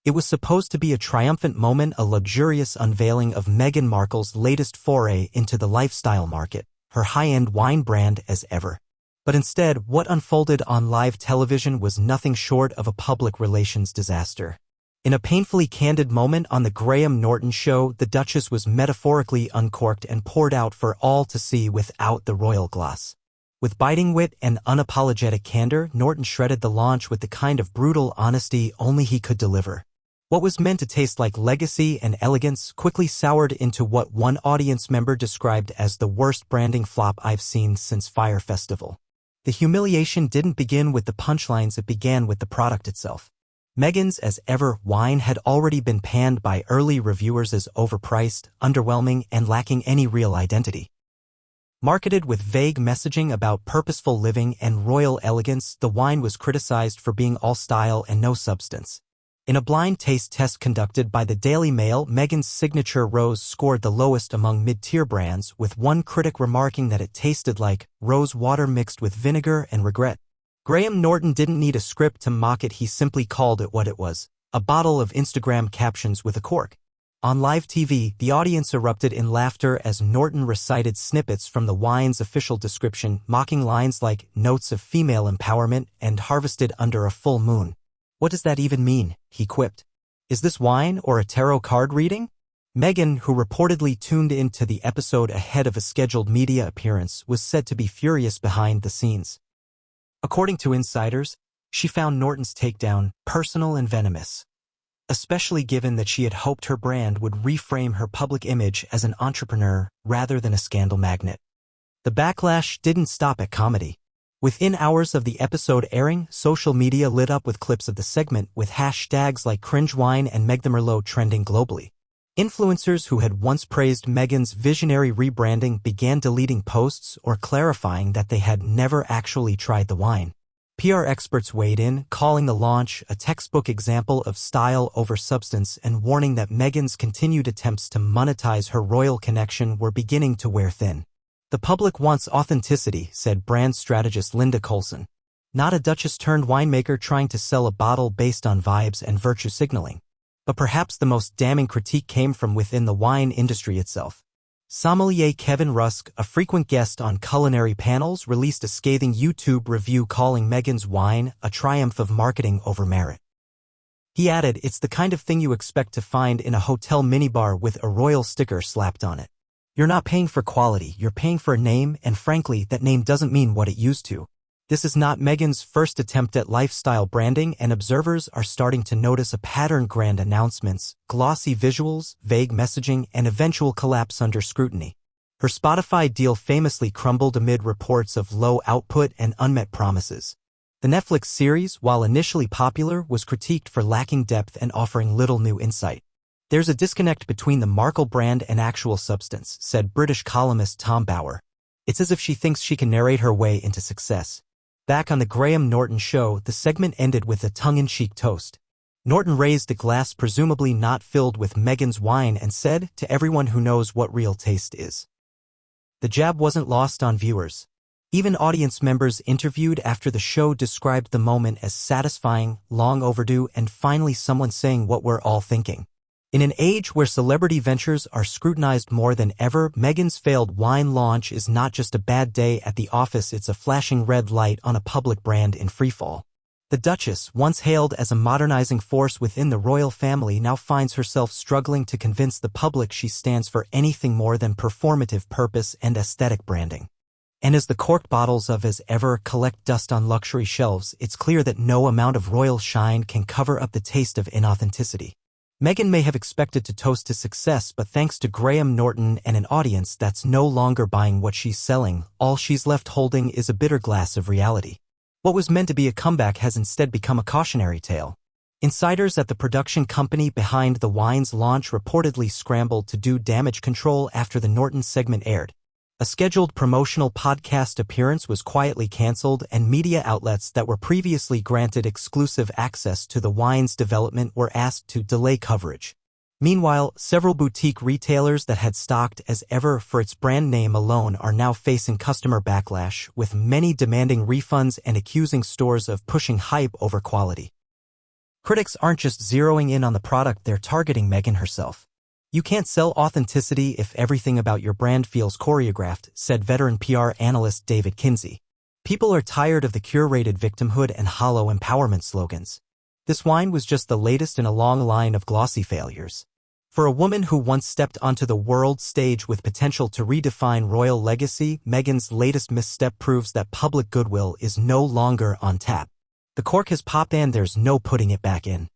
It was supposed to be a triumphant moment, a luxurious unveiling of Meghan Markle's latest foray into the lifestyle market, her high-end wine brand as ever. But instead, what unfolded on live television was nothing short of a public relations disaster. In a painfully candid moment on the Graham Norton show, the Duchess was metaphorically uncorked and poured out for all to see without the royal gloss. With biting wit and unapologetic candor, Norton shredded the launch with the kind of brutal honesty only he could deliver. What was meant to taste like legacy and elegance quickly soured into what one audience member described as the worst branding flop I've seen since Fyre Festival. The humiliation didn't begin with the punchlines, it began with the product itself. Meghan's as ever wine had already been panned by early reviewers as overpriced, underwhelming, and lacking any real identity. Marketed with vague messaging about purposeful living and royal elegance, the wine was criticized for being all style and no substance. In a blind taste test conducted by the Daily Mail, Meghan's signature rose scored the lowest among mid-tier brands, with one critic remarking that it tasted like rose water mixed with vinegar and regret. Graham Norton didn't need a script to mock it, he simply called it what it was, a bottle of Instagram captions with a cork. On live TV, the audience erupted in laughter as Norton recited snippets from the wine's official description, mocking lines like notes of female empowerment and harvested under a full moon. What does that even mean? He quipped. Is this wine or a tarot card reading? Meghan, who reportedly tuned into the episode ahead of a scheduled media appearance, was said to be furious behind the scenes. According to insiders, she found Norton's takedown personal and venomous, especially given that she had hoped her brand would reframe her public image as an entrepreneur rather than a scandal magnet. The backlash didn't stop at comedy. Within hours of the episode airing, social media lit up with clips of the segment with hashtags like Cringe Wine and Meg the Merlot trending globally. Influencers who had once praised Meghan's visionary rebranding began deleting posts or clarifying that they had never actually tried the wine. PR experts weighed in, calling the launch a textbook example of style over substance and warning that Meghan's continued attempts to monetize her royal connection were beginning to wear thin. The public wants authenticity, said brand strategist Linda Coulson. Not a duchess-turned-winemaker trying to sell a bottle based on vibes and virtue signaling. But perhaps the most damning critique came from within the wine industry itself. Sommelier Kevin Rusk, a frequent guest on culinary panels, released a scathing YouTube review calling Meghan's wine a triumph of marketing over merit. He added, "It's the kind of thing you expect to find in a hotel minibar with a royal sticker slapped on it. You're not paying for quality, you're paying for a name, and frankly, that name doesn't mean what it used to." This is not Meghan's first attempt at lifestyle branding, and observers are starting to notice a pattern: grand announcements, glossy visuals, vague messaging, and eventual collapse under scrutiny. Her Spotify deal famously crumbled amid reports of low output and unmet promises. The Netflix series, while initially popular, was critiqued for lacking depth and offering little new insight. "There's a disconnect between the Markle brand and actual substance," said British columnist Tom Bauer. "It's as if she thinks she can narrate her way into success." Back on the Graham Norton show, the segment ended with a tongue-in-cheek toast. Norton raised a glass presumably not filled with Meghan's wine and said, "To everyone who knows what real taste is." The jab wasn't lost on viewers. Even audience members interviewed after the show described the moment as satisfying, long overdue, and finally someone saying what we're all thinking. In an age where celebrity ventures are scrutinized more than ever, Meghan's failed wine launch is not just a bad day at the office, it's a flashing red light on a public brand in freefall. The Duchess, once hailed as a modernizing force within the royal family, now finds herself struggling to convince the public she stands for anything more than performative purpose and aesthetic branding. And as the corked bottles of as ever collect dust on luxury shelves, it's clear that no amount of royal shine can cover up the taste of inauthenticity. Meghan may have expected to toast to success, but thanks to Graham Norton and an audience that's no longer buying what she's selling, all she's left holding is a bitter glass of reality. What was meant to be a comeback has instead become a cautionary tale. Insiders at the production company behind the wine's launch reportedly scrambled to do damage control after the Norton segment aired. A scheduled promotional podcast appearance was quietly canceled, and media outlets that were previously granted exclusive access to the wine's development were asked to delay coverage. Meanwhile, several boutique retailers that had stocked as ever for its brand name alone are now facing customer backlash, with many demanding refunds and accusing stores of pushing hype over quality. Critics aren't just zeroing in on the product, they're targeting Meghan herself. You can't sell authenticity if everything about your brand feels choreographed, said veteran PR analyst David Kinsey. People are tired of the curated victimhood and hollow empowerment slogans. This wine was just the latest in a long line of glossy failures. For a woman who once stepped onto the world stage with potential to redefine royal legacy, Meghan's latest misstep proves that public goodwill is no longer on tap. The cork has popped and there's no putting it back in.